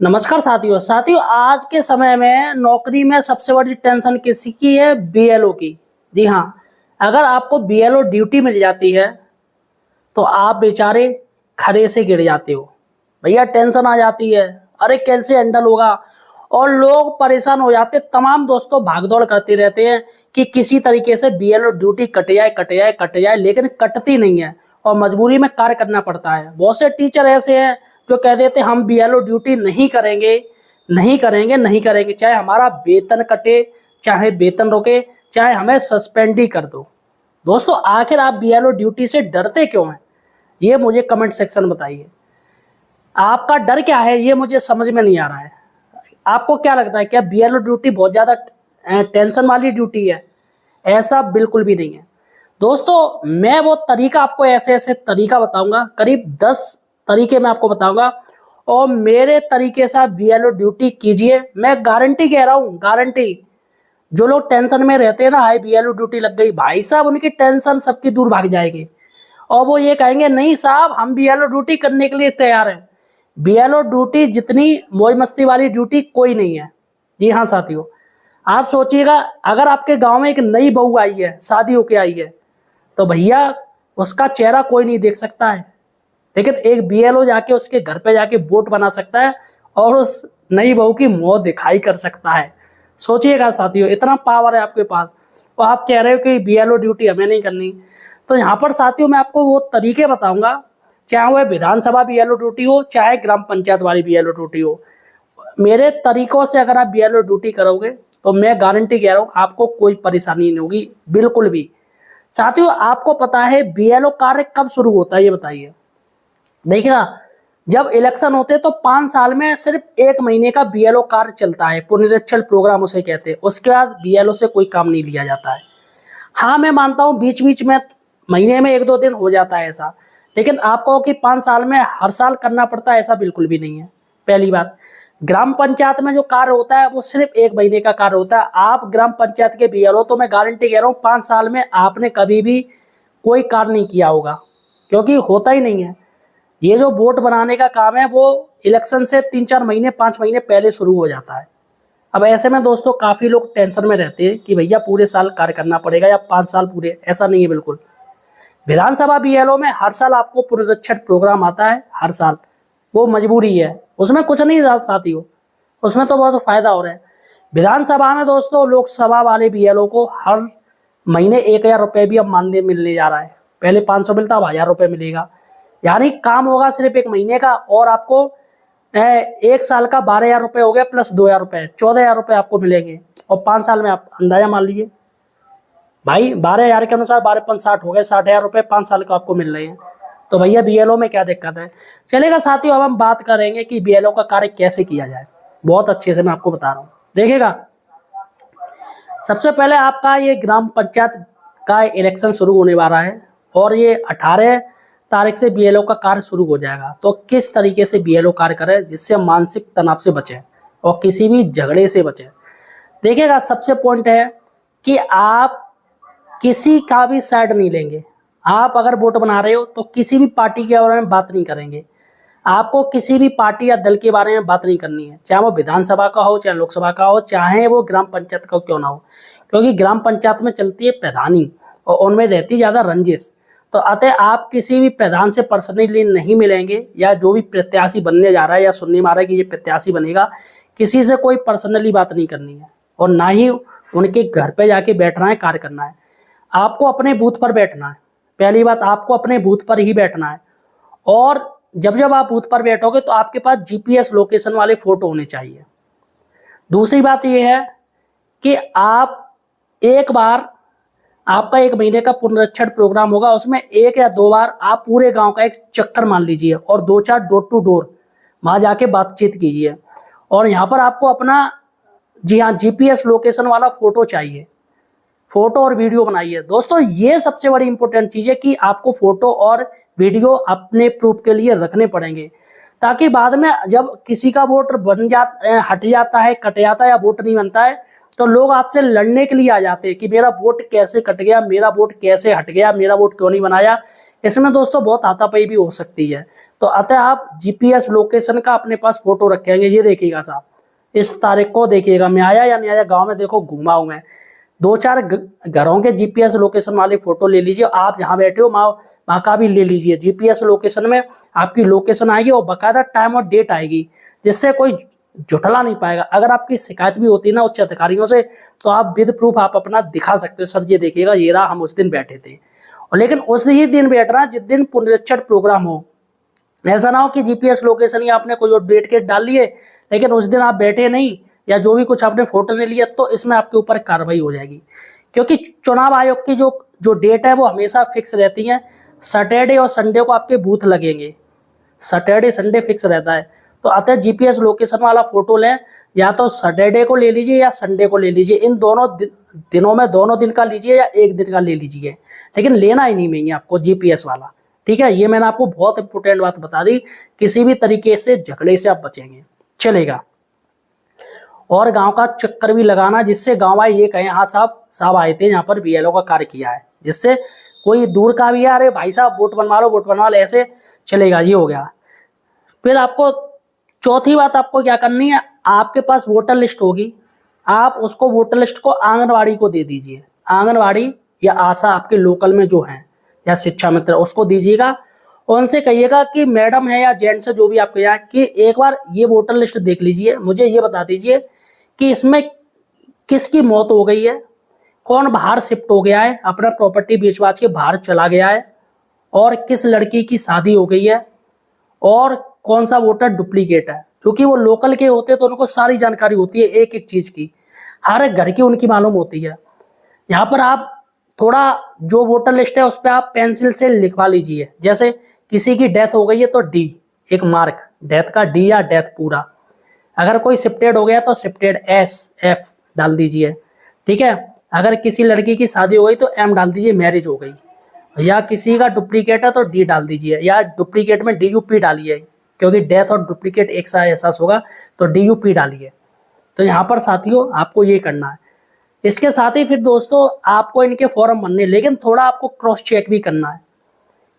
नमस्कार साथियों आज के समय में नौकरी में सबसे बड़ी टेंशन किसी की है? बीएलओ की। जी हाँ, अगर आपको बीएलओ ड्यूटी मिल जाती है तो आप बेचारे खड़े से गिर जाते हो। भैया टेंशन आ जाती है, अरे कैसे हैंडल होगा, और लोग परेशान हो जाते। तमाम दोस्तों भागदौड़ करते रहते हैं कि किसी तरीके से बीएलओ ड्यूटी कट जाए कट जाए कट जाए, लेकिन कटती नहीं है और मजबूरी में कार्य करना पड़ता है। बहुत से टीचर ऐसे हैं जो कह देते हम बीएलओ ड्यूटी नहीं करेंगे नहीं करेंगे नहीं करेंगे, चाहे हमारा वेतन कटे, चाहे वेतन रोके, चाहे हमें सस्पेंड ही कर दो। दोस्तों आखिर आप बीएलओ ड्यूटी से डरते क्यों हैं? ये मुझे कमेंट सेक्शन बताइए। आपका डर क्या है ये मुझे समझ में नहीं आ रहा है। आपको क्या लगता है, क्या बीएलओ ड्यूटी बहुत ज़्यादा टेंशन वाली ड्यूटी है? ऐसा बिल्कुल भी नहीं है दोस्तों। मैं वो तरीका आपको ऐसे ऐसे तरीका बताऊंगा, करीब 10 तरीके मैं आपको बताऊंगा, और मेरे तरीके से आप बीएलओ ड्यूटी कीजिए। मैं गारंटी कह रहा हूँ, गारंटी। जो लोग टेंशन में रहते हैं ना, हाई बीएलओ ड्यूटी लग गई, भाई साहब उनकी टेंशन सबकी दूर भाग जाएगी और वो ये कहेंगे नहीं साहब हम बीएलओ ड्यूटी करने के लिए तैयार हैं। बीएलओ ड्यूटी जितनी मौज मस्ती वाली ड्यूटी कोई नहीं है। जी हाँ साथियों, आप सोचिएगा अगर आपके गांव में एक नई बहू आई है, शादी होके आई है, तो भैया उसका चेहरा कोई नहीं देख सकता है, लेकिन एक बीएलओ जाके उसके घर पे जाके वोट बना सकता है और उस नई बहू की मौत दिखाई कर सकता है। सोचिएगा साथियों, इतना पावर है आपके पास, और आप कह रहे हो कि बीएलओ ड्यूटी हमें नहीं करनी। तो यहाँ पर साथियों मैं आपको वो तरीके बताऊंगा, चाहे वह विधानसभा बीएलओ ड्यूटी हो, चाहे ग्राम पंचायत वाली बीएलओ ड्यूटी हो। मेरे तरीकों से अगर आप बीएलओ ड्यूटी करोगे तो मैं गारंटी कह रहा हूँ आपको कोई परेशानी नहीं होगी, बिल्कुल भी। साथियों आपको पता है बीएलओ कार्य कब शुरू होता है, ये बताइए। देखिएगा, जब इलेक्शन होते हैं तो 5 साल में सिर्फ 1 महीने का बीएलओ कार्य चलता है, पुनरीक्षण प्रोग्राम उसे कहते हैं। उसके बाद बीएलओ से कोई काम नहीं लिया जाता है। हाँ मैं मानता हूँ बीच बीच में महीने में 1-2 दिन हो जाता है ऐसा, लेकिन आपको कि 5 साल में हर साल करना पड़ता है, ऐसा बिल्कुल भी नहीं है। पहली बात, ग्राम पंचायत में जो कार्य होता है वो सिर्फ 1 महीने का कार्य होता है। आप ग्राम पंचायत के बीएलओ, तो मैं गारंटी कह रहा हूँ 5 साल में आपने कभी भी कोई कार्य नहीं किया होगा, क्योंकि होता ही नहीं है। ये जो वोट बनाने का काम है वो इलेक्शन से 3-4 महीने 5 महीने पहले शुरू हो जाता है। अब ऐसे में दोस्तों काफ़ी लोग टेंशन में रहते हैं कि भैया पूरे साल कार्य करना पड़ेगा या 5 साल पूरे, ऐसा नहीं है बिल्कुल। विधानसभा बीएलओ में हर साल आपको पुनरीक्षण प्रोग्राम आता है, हर साल। वो मजबूरी है, उसमें कुछ नहीं साथियों, उसमें तो बहुत फायदा हो रहा है। विधानसभा में दोस्तों लोकसभा वाले बीएलओ को हर महीने 1000 रुपये भी अब मानदेय मिलने जा रहा है। पहले 500 मिलता, अब 1000 रुपये मिलेगा। यानी काम होगा सिर्फ 1 महीने का और आपको 1 साल का 12,000 रुपये हो गया, प्लस 2,000 रुपये, 14,000 रुपये आपको मिलेंगे। और 5 साल में आप अंदाजा मान लीजिए भाई, 12,000 के अनुसार 12-5 60 हो गए, 60,000 रुपये 5 साल का आपको मिल रहे हैं। तो भैया बीएलओ में क्या दिक्कत है? चलेगा साथियों, अब हम बात करेंगे कि बीएलओ का कार्य कैसे किया जाए। बहुत अच्छे से मैं आपको बता रहा हूँ, देखिएगा। सबसे पहले आपका ये ग्राम पंचायत का इलेक्शन शुरू होने वाला है और ये 18 तारीख से बीएलओ का कार्य शुरू हो जाएगा। तो किस तरीके से बीएलओ कार्य करें जिससे हम मानसिक तनाव से बचें और किसी भी झगड़े से बचें। देखिएगा, सबसे पॉइंट है कि आप किसी का भी साइड नहीं लेंगे। आप अगर वोट बना रहे हो तो किसी भी पार्टी के बारे में बात नहीं करेंगे। आपको किसी भी पार्टी या दल के बारे में बात नहीं करनी है, चाहे वो विधानसभा का हो, चाहे लोकसभा का हो, चाहे वो ग्राम पंचायत का क्यों ना हो, क्योंकि ग्राम पंचायत में चलती है प्रधानी और उनमें रहती ज़्यादा रंजिश। तो अतः आप किसी भी प्रधान से पर्सनली नहीं मिलेंगे, या जो भी प्रत्याशी बनने जा रहा है या सुनने में आ रहा है कि ये प्रत्याशी बनेगा, किसी से कोई पर्सनली बात नहीं करनी है और ना ही उनके घर पे जाके बैठना है, कार्य करना है। आपको अपने बूथ पर बैठना है। पहली बात, आपको अपने बूथ पर ही बैठना है, और जब जब आप बूथ पर बैठोगे तो आपके पास जीपीएस लोकेशन वाले फोटो होने चाहिए। दूसरी बात यह है कि आप एक बार, आपका 1 महीने का पुनरीक्षण प्रोग्राम होगा, उसमें 1 या 2 बार आप पूरे गांव का एक चक्कर मान लीजिए और 2-4 डोर टू डोर वहां जाके बातचीत कीजिए। और यहाँ पर आपको अपना, जी हाँ, जीपीएस लोकेशन वाला फोटो चाहिए। फोटो और वीडियो बनाइए दोस्तों, ये सबसे बड़ी इंपॉर्टेंट चीज है कि आपको फोटो और वीडियो अपने प्रूफ के लिए रखने पड़ेंगे, ताकि बाद में जब किसी का वोट हट जाता है, कट जाता है या वोट नहीं बनता है, तो लोग आपसे लड़ने के लिए आ जाते हैं कि मेरा वोट कैसे कट गया, मेरा वोट कैसे हट गया, मेरा वोट क्यों नहीं बनाया। इसमें दोस्तों बहुत हाथापाई भी हो सकती है। तो अतः आप जीपीएस लोकेशन का अपने पास फोटो रखेंगे। ये देखिएगा साहब, इस तारीख को देखिएगा, मैं आया या नहीं आया, गांव में देखो घूमा हूं मैं। 2-4 घरों के जीपीएस लोकेशन वाली फोटो ले लीजिए। आप जहां बैठे हो वहां का भी ले लीजिए। जीपीएस लोकेशन में आपकी लोकेशन आएगी और बकायदा टाइम और डेट आएगी, जिससे कोई झुठला नहीं पाएगा। अगर आपकी शिकायत भी होती है ना उच्च अधिकारियों से, तो आप विद प्रूफ आप अपना दिखा सकते हो, सर ये देखिएगा ये रहा, हम उस दिन बैठे थे। और लेकिन उस ही दिन बैठ रहा जिस दिन पुनरीक्षण प्रोग्राम हो। ऐसा ना हो कि जीपीएस लोकेशन या आपने कोई और डेट के डाल लिए लेकिन उस दिन आप बैठे नहीं, या जो भी कुछ आपने फोटो ले लिया, तो इसमें आपके ऊपर कार्रवाई हो जाएगी। क्योंकि चुनाव आयोग की जो डेट है वो हमेशा फिक्स रहती है। सैटरडे और संडे को आपके बूथ लगेंगे, सैटरडे संडे फिक्स रहता है। तो अतः जीपीएस लोकेशन वाला फोटो लें, या तो सैटरडे को ले लीजिए या संडे को ले लीजिए। इन दोनों दिनों में दोनों दिन का लीजिए या एक दिन का ले लीजिए, लेकिन लेना ही नहीं चाहिए आपको जीपीएस वाला। ठीक है, ये मैंने आपको बहुत इंपॉर्टेंट बात बता दी। किसी भी तरीके से झगड़े से आप बचेंगे, चलेगा। और गांव का चक्कर भी लगाना, जिससे गांव वाले ये कहें हाँ साहब आए थे यहाँ पर, बीएलओ का कार्य किया है। जिससे कोई दूर का भी है, अरे भाई साहब वोट बनवा लो, ऐसे चलेगा। ये हो गया। फिर आपको चौथी बात आपको क्या करनी है, आपके पास वोटर लिस्ट होगी, आप उसको वोटर लिस्ट को आंगनवाड़ी को दे दीजिए। आंगनवाड़ी या आशा आपके लोकल में जो है, या शिक्षा मित्र, उसको दीजिएगा। उनसे कहिएगा कि मैडम है या जेंट्स है जो भी आपके यहाँ, कि एक बार ये वोटर लिस्ट देख लीजिए, मुझे ये बता दीजिए कि इसमें किसकी मौत हो गई है, कौन बाहर शिफ्ट हो गया है, अपना प्रॉपर्टी बेच बाच के बाहर चला गया है, और किस लड़की की शादी हो गई है, और कौन सा वोटर डुप्लीकेट है। क्योंकि वो लोकल के होते हैं तो उनको सारी जानकारी होती है एक एक चीज की, हर एक घर की उनकी मालूम होती है। यहाँ पर आप थोड़ा जो वोटर लिस्ट है उस पर आप पेंसिल से लिखवा लीजिए। जैसे किसी की डेथ हो गई है तो डी, एक मार्क डेथ का, डी या डेथ पूरा। अगर कोई शिफ्टेड हो गया तो शिफ्टेड एस, एफ डाल दीजिए। ठीक है, अगर किसी लड़की की शादी हो गई तो एम डाल दीजिए, मैरिज हो गई। या किसी का डुप्लीकेट है तो डी डाल दीजिए, या डुप्लीकेट में DUP डालिए, क्योंकि डेथ और डुप्लीकेट एक सा एहसास होगा, तो DUP डालिए। तो यहाँ पर साथियों आपको ये करना है। इसके साथ ही फिर दोस्तों आपको इनके फॉर्म भरने, लेकिन थोड़ा आपको क्रॉस चेक भी करना है।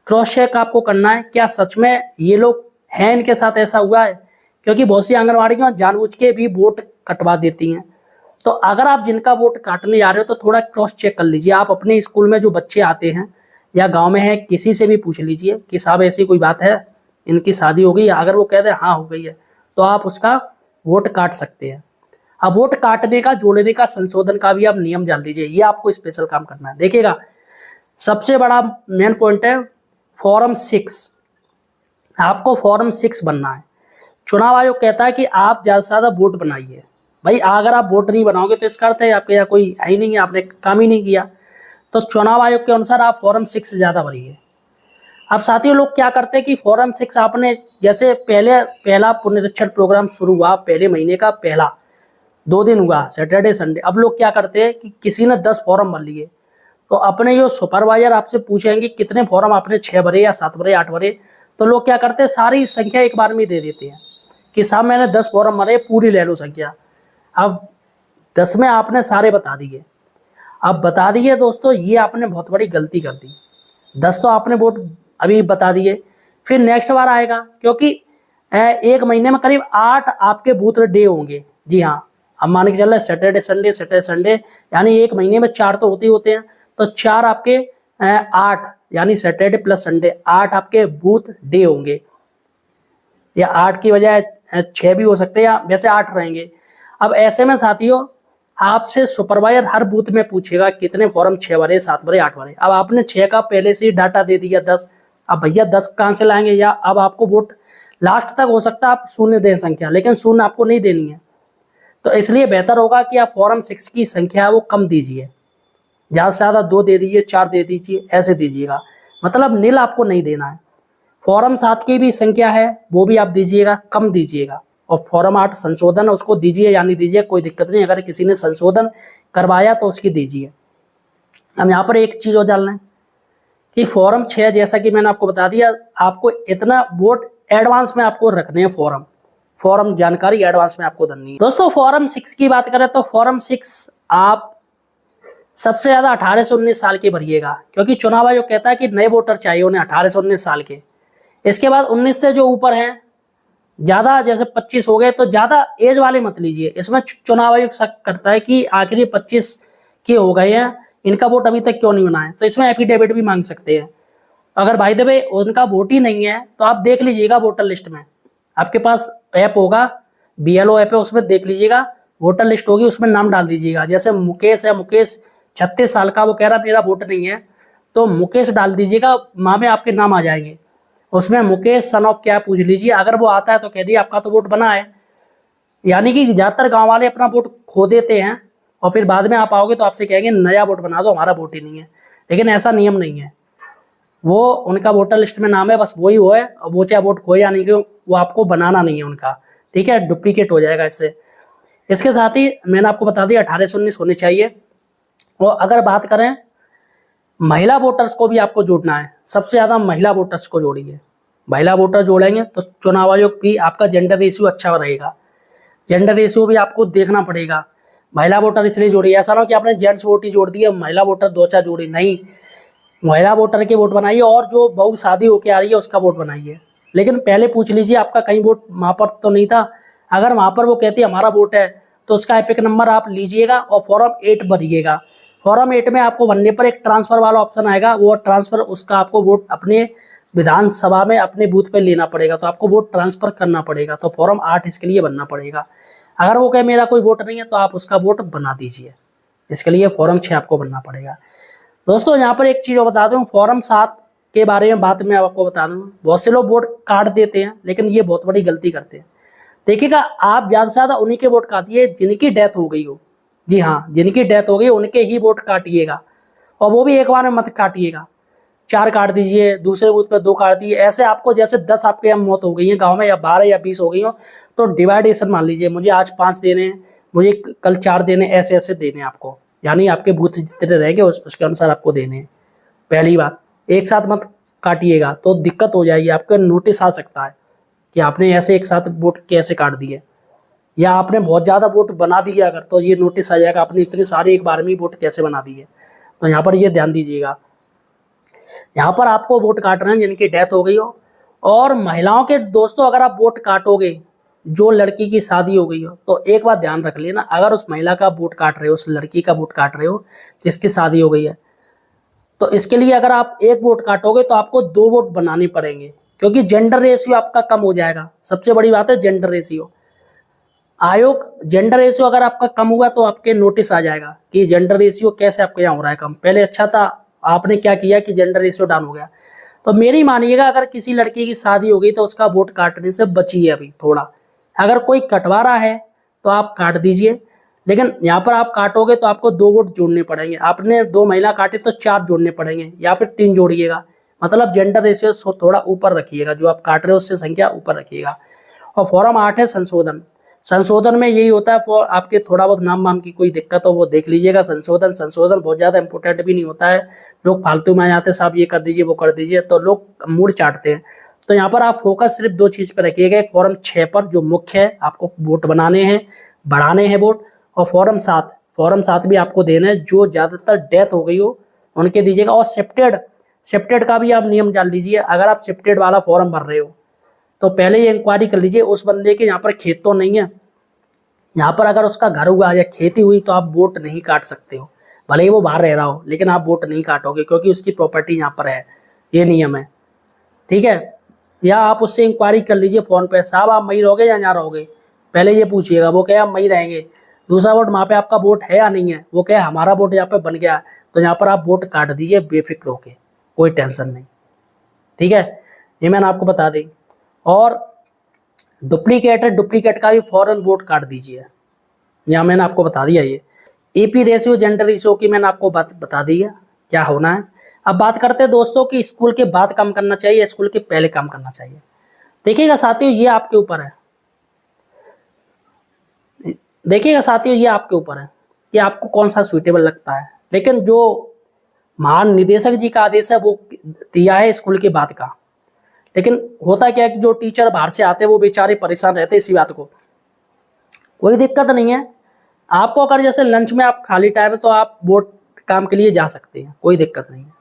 क्रॉस चेक आपको करना है, क्या सच में ये लोग हैं, इनके साथ ऐसा हुआ है। क्योंकि बहुत सी आंगनवाड़ियाँ जानबूझ के भी वोट कटवा देती हैं। तो अगर आप जिनका वोट काटने जा रहे हो तो थोड़ा क्रॉस चेक कर लीजिए। आप अपने स्कूल में जो बच्चे आते हैं या गांव में है, किसी से भी पूछ लीजिए कि साहब ऐसी कोई बात है, इनकी शादी हो गई है। अगर वो कह दे हाँ हो गई है, तो आप उसका वोट काट सकते हैं। अब वोट काटने का, जोड़ने का, संशोधन का भी आप नियम जान लीजिए। ये आपको स्पेशल काम करना है। देखिएगा, सबसे बड़ा मेन पॉइंट है फॉर्म 6। आपको फॉर्म 6 बनना है। चुनाव आयोग कहता है कि आप ज़्यादा से ज़्यादा वोट बनाइए। भाई अगर आप वोट नहीं बनाओगे तो इसका अर्थ है आपके यहाँ कोई है ही नहीं है, आपने काम ही नहीं किया। तो चुनाव आयोग के अनुसार आप फॉर्म 6 ज़्यादा भरिए। अब साथियों लोग क्या करते हैं कि फॉर्म 6 आपने, जैसे पहला पुनरीक्षण प्रोग्राम शुरू हुआ, पहले महीने का पहला 2 दिन हुआ, सैटरडे संडे। अब लोग क्या करते हैं कि किसी ने 10 फॉर्म भर लिए, तो अपने जो सुपरवाइजर आपसे पूछेंगे कितने फॉर्म आपने 6 भरे या 7 भरे 8 भरे, तो लोग क्या करते हैं सारी संख्या एक बार में दे देते हैं कि साहब मैंने 10 फॉर्म भरे, पूरी ले लो संख्या। अब 10 में आपने सारे बता दिए। अब बता दिए दोस्तों, ये आपने बहुत बड़ी गलती कर दी। 10 तो आपने वोट अभी बता दिए, फिर नेक्स्ट बार आएगा, क्योंकि एक महीने में करीब 8 आपके बूथ डे होंगे। जी हाँ, अब मान के चल रहा है सैटरडे संडे, यानी एक महीने में 4 तो होते हैं। तो 4 आपके 8, यानी सैटरडे प्लस संडे 8 आपके बूथ डे होंगे, या 8 की बजाय 6 भी हो सकते हैं, या वैसे 8 रहेंगे। अब ऐसे में साथियों आपसे सुपरवाइजर हर बूथ में पूछेगा कितने फॉर्म 6 भरे, 7 भरे, 8 भरे। अब आपने 6 का पहले से ही डाटा दे दिया 10। अब भैया 10 कहाँ से लाएंगे, या अब आपको वोट लास्ट तक हो सकता है आप शून्य दें संख्या, लेकिन शून्य आपको नहीं देनी है। तो इसलिए बेहतर होगा कि आप फॉर्म 6 की संख्या है वो कम दीजिए, ज़्यादा से ज़्यादा 2 दे दीजिए, 4 दे दीजिए, ऐसे दीजिएगा। मतलब नील आपको नहीं देना है। फॉर्म 7 की भी संख्या है वो भी आप दीजिएगा, कम दीजिएगा। और फॉर्म 8 संशोधन उसको दीजिए या नहीं दीजिए कोई दिक्कत नहीं, अगर किसी ने संशोधन करवाया तो उसकी दीजिए। हम यहाँ पर एक चीज़ और डालना है कि फॉर्म 6 जैसा कि मैंने आपको बता दिया, आपको इतना वोट एडवांस में आपको रखने हैं। फॉर्म जानकारी एडवांस में आपको देनी है। दोस्तों फॉर्म 6 की बात करें तो फॉर्म 6 आप सबसे ज़्यादा 18 से 19 साल के भरिएगा, क्योंकि चुनाव आयोग कहता है कि नए वोटर चाहिए उन्हें 18 से 19 साल के। इसके बाद 19 से जो ऊपर हैं, ज़्यादा जैसे 25 हो गए तो ज़्यादा एज वाले मत लीजिए। इसमें चुनाव आयोग शक करता है कि आखिर ये 25 के हो गए हैं, इनका वोट अभी तक क्यों नहीं बना है, तो इसमें एफिडेविट भी मांग सकते हैं। अगर भाई देवे उनका वोट ही नहीं है तो आप देख लीजिएगा वोटर लिस्ट में, आपके पास ऐप होगा, BLO ऐप है, उसमें देख लीजिएगा, वोटर लिस्ट होगी, उसमें नाम डाल दीजिएगा। जैसे मुकेश है, मुकेश 36 साल का, वो कह रहा मेरा वोट नहीं है, तो मुकेश डाल दीजिएगा, वहाँ में आपके नाम आ जाएंगे। उसमें मुकेश सन ऑफ क्या पूछ लीजिए, अगर वो आता है तो कह दिए आपका तो वोट बना है। यानी कि ज़्यादातर गाँव वाले अपना वोट खो देते हैं और फिर बाद में आप आओगे तो आपसे कहेंगे नया वोट बना दो, हमारा वोट ही नहीं है। लेकिन ऐसा नियम नहीं है, वो उनका वोटर लिस्ट में नाम है, बस वही वो है, वो चाहे वोट खोए या नहीं, क्यों वो आपको बनाना नहीं है उनका, ठीक है, डुप्लीकेट हो जाएगा इससे। इसके साथ ही मैंने आपको बता दिया 18 से 19 होने चाहिए। और अगर बात करें महिला वोटर्स को भी आपको जोड़ना है, सबसे ज़्यादा महिला वोटर्स को जोड़िए। महिला वोटर जोड़ेंगे तो चुनाव आयोग भी आपका जेंडर रेशियो अच्छा रहेगा, जेंडर रेशियो भी आपको देखना पड़ेगा। महिला वोटर इसलिए जोड़िए, ऐसा ना हो कि आपने जेंट्स वोट ही जोड़ दिया, महिला वोटर 2-4 जोड़ी, नहीं, महिला वोटर के वोट बनाइए और जो बहू शादी होके आ रही है उसका वोट बनाइए। लेकिन पहले पूछ लीजिए आपका कहीं वोट वहाँ पर तो नहीं था, अगर वहाँ पर वो कहती है हमारा वोट है तो उसका एपिक नंबर आप लीजिएगा और फॉर्म 8 भरिएगा। फॉर्म 8 में आपको भरने पर एक ट्रांसफ़र वाला ऑप्शन आएगा, वो ट्रांसफ़र उसका आपको वोट अपने विधानसभा में अपने बूथ पे लेना पड़ेगा, तो आपको वोट ट्रांसफ़र करना पड़ेगा, तो फॉर्म 8 इसके लिए बनना पड़ेगा। अगर वो कहे मेरा कोई वोट नहीं है तो आप उसका वोट बना दीजिए, इसके लिए फॉर्म 6 आपको बनना पड़ेगा। दोस्तों यहाँ पर एक चीज़ और बता दूँ, फॉर्म 7 के बारे में बात मैं आपको बता दूँ, बहुत से लोग वोट काट देते हैं लेकिन ये बहुत बड़ी गलती करते हैं। देखिएगा, आप ज़्यादा से ज़्यादा उन्हीं के वोट काटिए जिनकी डेथ हो गई हो, जी हाँ, जिनकी डेथ हो गई उनके ही वोट काटिएगा, और वो भी एक बार में मत काटिएगा, 4 काट दीजिए, दूसरे बूथ पे 2 काट दीजिए, ऐसे आपको जैसे 10 आपके यहाँ मौत हो गई है गांव में, या 12 या 20 हो गई हो, तो डिवाइडेशन मान लीजिए, मुझे आज 5 देने हैं, मुझे कल 4 देने, ऐसे ऐसे देने आपको, यानी आपके बूथ जितने रहेंगे उसके अनुसार आपको देने हैं। पहली बात, एक साथ मत काटिएगा तो दिक्कत हो जाएगी, आपका नोटिस आ सकता है कि आपने ऐसे एक साथ वोट कैसे काट दिए, या आपने बहुत ज़्यादा वोट बना दिया अगर, तो ये नोटिस आ जाएगा आपने इतने सारे एक बार में वोट कैसे बना दिए। तो यहाँ पर ये ध्यान दीजिएगा, यहाँ पर आपको वोट काटना है जिनकी डेथ हो गई हो। और महिलाओं के दोस्तों, अगर आप वोट काटोगे जो लड़की की शादी हो गई हो, तो एक बात ध्यान रख लेना, अगर उस महिला का वोट काट रहे हो, उस लड़की का वोट काट रहे हो जिसकी शादी हो गई है, तो इसके लिए अगर आप एक वोट काटोगे तो आपको 2 वोट बनाने पड़ेंगे, क्योंकि जेंडर रेशियो आपका कम हो जाएगा। सबसे बड़ी बात है जेंडर रेशियो। आयोग जेंडर रेशियो अगर आपका कम हुआ तो आपके नोटिस आ जाएगा कि जेंडर रेशियो कैसे आपके यहाँ हो रहा है कम, पहले अच्छा था, आपने क्या किया कि जेंडर रेशियो डाउन हो गया। तो मेरी मानिएगा, अगर किसी लड़की की शादी हो गई तो उसका वोट काटने से बचिए अभी थोड़ा, अगर कोई कटवा रहा है तो आप काट दीजिए, लेकिन यहाँ पर आप काटोगे तो आपको 2 वोट जोड़ने पड़ेंगे, आपने 2 महिला काटे तो 4 जोड़ने पड़ेंगे, या फिर 3 जोड़िएगा, मतलब जेंडर रेशियो थोड़ा ऊपर रखिएगा, जो आप काट रहे हो उससे संख्या ऊपर रखिएगा। और फॉर्म 8 है संशोधन। संशोधन में यही होता है, फॉर आपके थोड़ा बहुत नाम वाम की कोई दिक्कत हो वो देख लीजिएगा। संशोधन बहुत ज़्यादा इंपॉर्टेंट भी नहीं होता है, लोग फालतू में आ जाते हैं, साहब ये कर दीजिए वो कर दीजिए, तो लोग मूड चाटते हैं। तो यहाँ पर आप फोकस सिर्फ 2 चीज़ पर रखिएगा, एक फॉर्म 6 पर जो मुख्य है, आपको वोट बनाने हैं, बढ़ाने हैं वोट, और फॉर्म 7 भी आपको देना है, जो ज़्यादातर डेथ हो गई हो उनके दीजिएगा। और शिफ्टेड का भी आप नियम डाल दीजिए, अगर आप शिफ्टेड वाला फॉर्म भर रहे हो तो पहले ये इंक्वायरी कर लीजिए उस बंदे के यहाँ पर खेत तो नहीं है, यहाँ पर अगर उसका घर हुआ या खेती हुई तो आप वोट नहीं काट सकते हो, भले ही वो बाहर रह रहा हो, लेकिन आप वोट नहीं काटोगे क्योंकि उसकी प्रॉपर्टी यहाँ पर है, ये नियम है, ठीक है। या आप उससे इंक्वायरी कर लीजिए फ़ोन पे, साहब आप मई रहोगे या यहाँ रहोगे, पहले ये पूछिएगा, वो कहे आप मई रहेंगे, दूसरा वोट वहाँ पे आपका वोट है या नहीं है, वो कहे हमारा वोट यहाँ पे बन गया, तो यहाँ पर आप वोट काट दीजिए बेफिक्र होके, कोई टेंशन नहीं, ठीक है, ये मैंने आपको बता दी। और डुप्लीकेट का भी फौरन वोट काट दीजिए, यहाँ मैंने आपको बता दिया। ये ईपी रेशियो जेंडर रेशियो की मैंने आपको बात बता दी है क्या होना है। अब बात करते हैं दोस्तों कि स्कूल के बाद काम करना चाहिए, स्कूल के पहले काम करना चाहिए। देखिएगा साथियों, ये आपके ऊपर है, देखिएगा साथियों, ये आपके ऊपर है कि आपको कौन सा सुइटेबल लगता है, लेकिन जो महान निदेशक जी का आदेश है वो दिया है स्कूल के बाद का। लेकिन होता क्या है कि जो टीचर बाहर से आते हैं वो बेचारे परेशान रहते हैं इसी बात को। कोई दिक्कत नहीं है, आपको अगर जैसे लंच में आप खाली टाइम है तो आप बोर्ड काम के लिए जा सकते हैं, कोई दिक्कत नहीं है।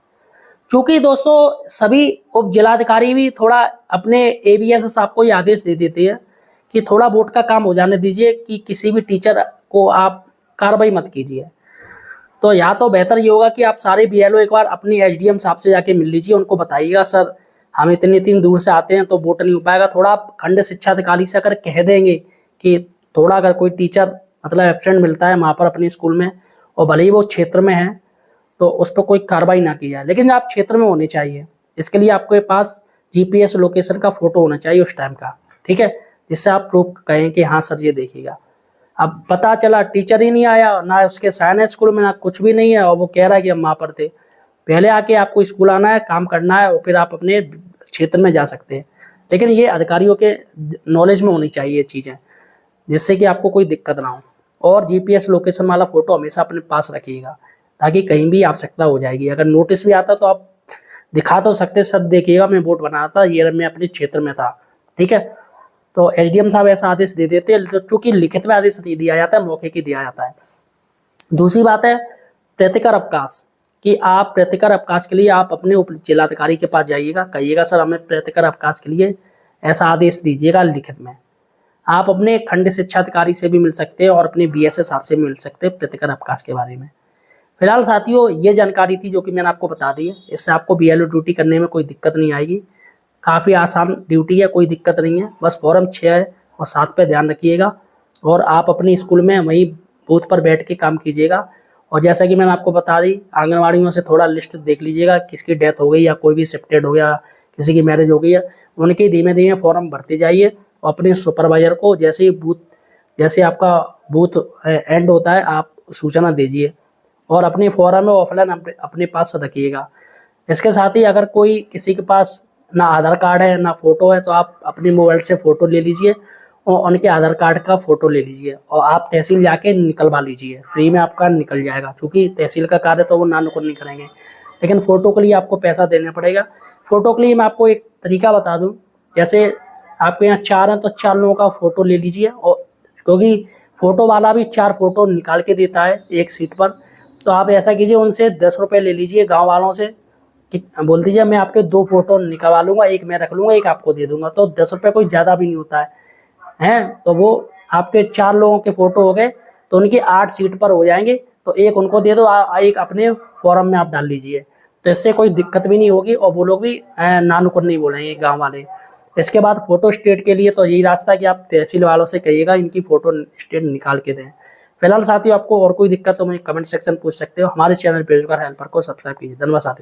चूंकि दोस्तों सभी उप जिलाधिकारी भी थोड़ा अपने एबीएस आपको ये आदेश दे देते हैं कि थोड़ा बोर्ड का काम हो जाने दीजिए, कि किसी भी टीचर को आप कार्रवाई मत कीजिए। तो या तो बेहतर ये होगा कि आप सारे बीएलओ एक बार अपनी एसडीएम साहब से जाके मिल लीजिए, उनको बताइएगा सर हम इतनी इतनी दूर से आते हैं तो वोट नहीं हो पाएगा। थोड़ा आप खंड शिक्षा अधिकारी से अगर कह देंगे कि थोड़ा अगर कोई टीचर मतलब एब्सेंट मिलता है वहाँ पर अपने स्कूल में, और भले ही वो क्षेत्र में है, तो उस पर कोई कार्रवाई ना की जाए, लेकिन आप क्षेत्र में होने चाहिए। इसके लिए आपके पास जीपीएस लोकेशन का फोटो होना चाहिए उस टाइम का, ठीक है, जिससे आप प्रूफ कहें कि हाँ सर ये देखिएगा। अब पता चला टीचर ही नहीं आया, ना उसके साइन है स्कूल में, ना कुछ भी नहीं है, और वो कह रहा है कि हम वहाँ पर थे। पहले आके आपको स्कूल आना है, काम करना है, और फिर आप अपने क्षेत्र में जा सकते हैं। लेकिन ये अधिकारियों के नॉलेज में होनी चाहिए ये चीज़ें, जिससे कि आपको कोई दिक्कत ना हो। और जीपीएस लोकेशन वाला फोटो हमेशा अपने पास रखिएगा, ताकि कहीं भी आवश्यकता हो जाएगी। अगर नोटिस भी आता तो आप दिखा तो सकते, सर देखिएगा मैं वोट बना था, ये मैं अपने क्षेत्र में था, ठीक है। तो एसडीएम साहब ऐसा आदेश दे देते हैं, चूंकि लिखित में आदेश नहीं दिया जाता है, मौके की दिया जाता है। दूसरी बात है प्रतिकर अवकाश, कि आप प्रतिकर अवकाश के लिए आप अपने उप जिलाधिकारी के पास जाइएगा, कहिएगा सर हमें प्रतिकर अवकाश के लिए ऐसा आदेश दीजिएगा लिखित में। आप अपने खंड शिक्षा अधिकारी से भी मिल सकते हैं और अपने बीएसए साहब से भी मिल सकते हैं प्रतिकर अवकाश के बारे में। फिलहाल साथियों ये जानकारी थी जो कि मैंने आपको बता दी है, इससे आपको बीएलओ ड्यूटी करने में कोई दिक्कत नहीं आएगी। काफ़ी आसान ड्यूटी है, कोई दिक्कत नहीं है, बस फॉर्म 6 और 7 पे ध्यान रखिएगा, और आप अपने स्कूल में वहीं बूथ पर बैठ के काम कीजिएगा। और जैसा कि मैंने आपको बता दी, आंगनवाड़ियों से थोड़ा लिस्ट देख लीजिएगा, किसकी डेथ हो गई या कोई भी शिफ्टेड हो गया, किसी की मैरिज हो गई है, उनके धीमे धीमे फॉर्म भरते जाइए। और अपने सुपरवाइजर को जैसे आपका बूथ एंड होता है आप सूचना दीजिए, और अपनी फॉर्म में ऑफलाइन अपने पास रखिएगा। इसके साथ ही अगर कोई किसी के पास ना आधार कार्ड है ना फ़ोटो है, तो आप अपने मोबाइल से फ़ोटो ले लीजिए और उनके आधार कार्ड का फ़ोटो ले लीजिए, और आप तहसील जाके निकलवा लीजिए, फ्री में आपका निकल जाएगा। क्योंकि तहसील का कार्य तो वो ना नुकुर नहीं करेंगे, लेकिन फ़ोटो के लिए आपको पैसा देना पड़ेगा। फ़ोटो के लिए मैं आपको एक तरीका बता दूँ, जैसे आपके यहाँ 4 हैं तो 4 लोगों का फ़ोटो ले लीजिए, और क्योंकि फ़ोटो वाला भी 4 फ़ोटो निकाल के देता है एक सीट पर, तो आप ऐसा कीजिए उनसे 10 रुपये ले लीजिए गाँव वालों से, कि बोल दीजिए मैं आपके 2 फ़ोटो निकलवा लूँगा, एक मैं रख लूँगा, एक आपको दे दूँगा। तो 10 रुपये कोई ज़्यादा भी नहीं होता है, हैं, तो वो आपके 4 लोगों के फ़ोटो हो गए, तो उनकी 8 सीट पर हो जाएंगे, तो एक उनको दे दो, एक अपने फॉर्म में आप डाल लीजिए, तो इससे कोई दिक्कत भी नहीं होगी, और वो लोग भी ना नुकुर नहीं बोलेंगे गाँव वाले। इसके बाद फ़ोटो स्टेट के लिए तो यही रास्ता है कि आप तहसील वालों से कहिएगा इनकी फ़ोटो स्टेट निकाल के दें। फिलहाल साथियों आपको और कोई दिक्कत तो मुझे कमेंट सेक्शन पूछ सकते हो। हमारे चैनल पेज पर हेल्पर को सब्सक्राइब कीजिए। धन्यवाद साथियों।